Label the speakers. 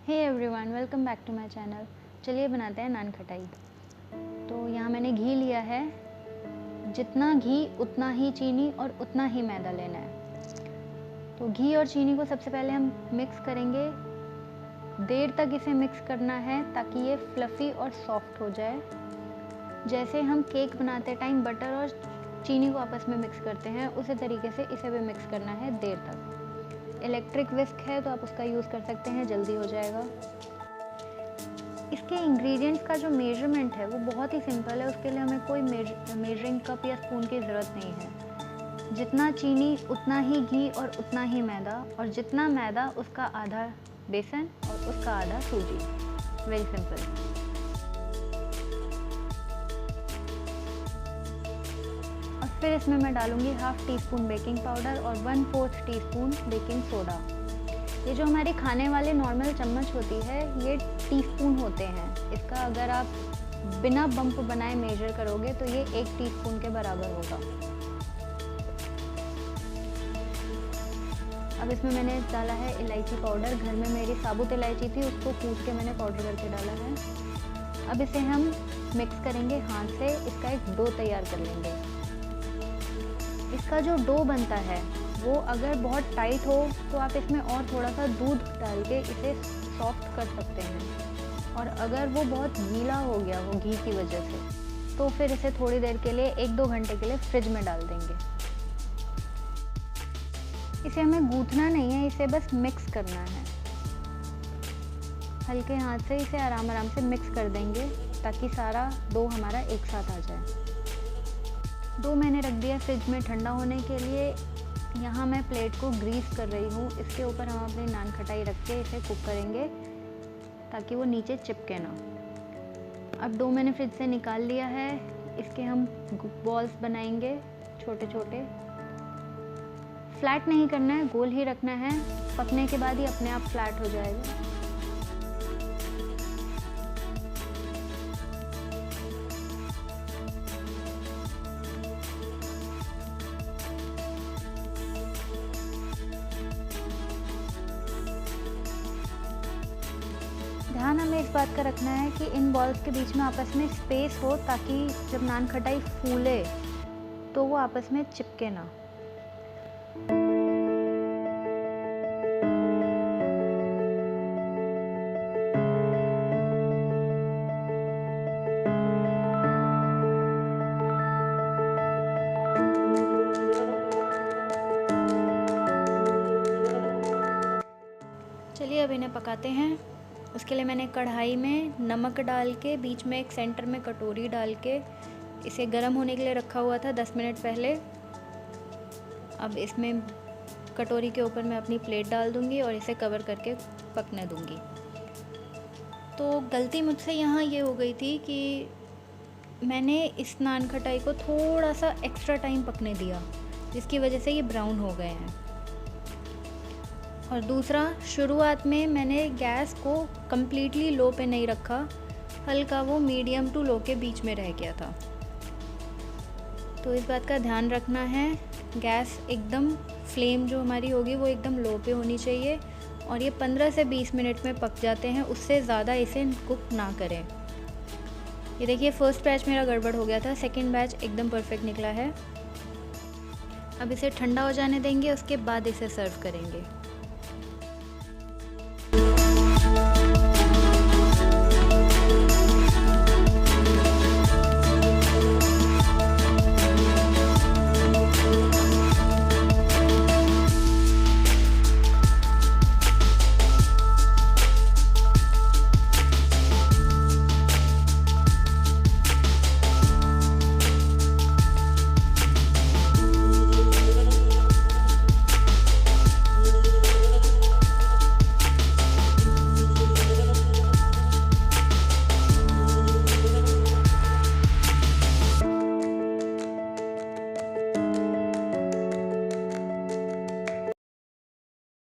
Speaker 1: Hey everyone, welcome back to my channel. चलिए बनाते हैं नान खटाई। तो यहाँ मैंने घी लिया है। जितना घी उतना ही चीनी और उतना ही मैदा लेना है। तो घी और चीनी को सबसे पहले हम मिक्स करेंगे। देर तक इसे मिक्स करना है ताकि ये फ्लफ़ी और सॉफ्ट हो जाए। जैसे हम केक बनाते टाइम बटर और चीनी को आपस में मिक्स करते हैं, उसी तरीके से इसे भी मिक्स करना है देर तक। इलेक्ट्रिक विस्क है तो आप उसका यूज़ कर सकते हैं, जल्दी हो जाएगा। इसके इंग्रेडिएंट्स का जो मेजरमेंट है वो बहुत ही सिंपल है। उसके लिए हमें कोई मेजरिंग कप या स्पून की ज़रूरत नहीं है। जितना चीनी उतना ही घी और उतना ही मैदा, और जितना मैदा उसका आधा बेसन और उसका आधा सूजी। Very simple. और फिर इसमें मैं डालूँगी half tea spoon baking powder और 1/4 टीस्पून बेकिंग सोडा। ये जो हमारी खाने वाले नॉर्मल चम्मच होती है, ये टीस्पून होते हैं। इसका अगर आप बिना बम्प बनाए मेजर करोगे तो ये 1 टीस्पून के बराबर होगा। अब इसमें मैंने डाला है इलायची पाउडर। घर में मेरी साबुत इलायची थी, उसको कूट के मैंने पाउडर करके डाला है। अब इसे हम मिक्स करेंगे हाथ से। इसका एक डो तैयार कर लेंगे। इसका जो डो बनता है वो अगर बहुत टाइट हो तो आप इसमें और थोड़ा सा दूध डाल के इसे सॉफ्ट कर सकते हैं। और अगर वो बहुत गीला हो गया हो घी की वजह से, तो फिर इसे थोड़ी देर के लिए 1-2 घंटे के लिए फ्रिज में डाल देंगे। इसे हमें गूंथना नहीं है, इसे बस मिक्स करना है। हल्के हाथ से इसे आराम से मिक्स कर देंगे ताकि सारा डो हमारा एक साथ आ जाए। डो मैंने रख दिया फ्रिज में ठंडा होने के लिए। यहाँ मैं प्लेट को ग्रीस कर रही हूँ। इसके ऊपर हम अपनी नान खटाई रख के इसे कुक करेंगे ताकि वो नीचे चिपके ना। अब डो मैंने फ्रिज से निकाल लिया है। इसके हम बॉल्स बनाएंगे छोटे छोटे। फ्लैट नहीं करना है, गोल ही रखना है। पकने के बाद ही अपने आप फ्लैट हो जाएगा। ध्यान हमें इस बात का रखना है कि इन बॉल्स के बीच में आपस में स्पेस हो, ताकि जब नान खटाई फूले तो वो आपस में चिपके ना। चलिए अब इन्हें पकाते हैं। उसके लिए मैंने कढ़ाई में नमक डाल के बीच में एक सेंटर में कटोरी डाल के इसे गर्म होने के लिए रखा हुआ था 10 मिनट पहले। अब इसमें कटोरी के ऊपर मैं अपनी प्लेट डाल दूंगी और इसे कवर करके पकने दूंगी। तो गलती मुझसे यहाँ ये हो गई थी कि मैंने इस नान खटाई को थोड़ा सा एक्स्ट्रा टाइम पकने दिया, जिसकी वजह से ये ब्राउन हो गए हैं। और दूसरा, शुरुआत में मैंने गैस को कम्प्लीटली लो पे नहीं रखा, हल्का वो मीडियम टू लो के बीच में रह गया था। तो इस बात का ध्यान रखना है। गैस एकदम फ्लेम जो हमारी होगी वो एकदम लो पे होनी चाहिए। और ये 15 से 20 मिनट में पक जाते हैं, उससे ज़्यादा इसे कुक ना करें। ये देखिए, फर्स्ट बैच मेरा गड़बड़ हो गया था, सेकेंड बैच एकदम परफेक्ट निकला है। अब इसे ठंडा हो जाने देंगे, उसके बाद इसे सर्व करेंगे।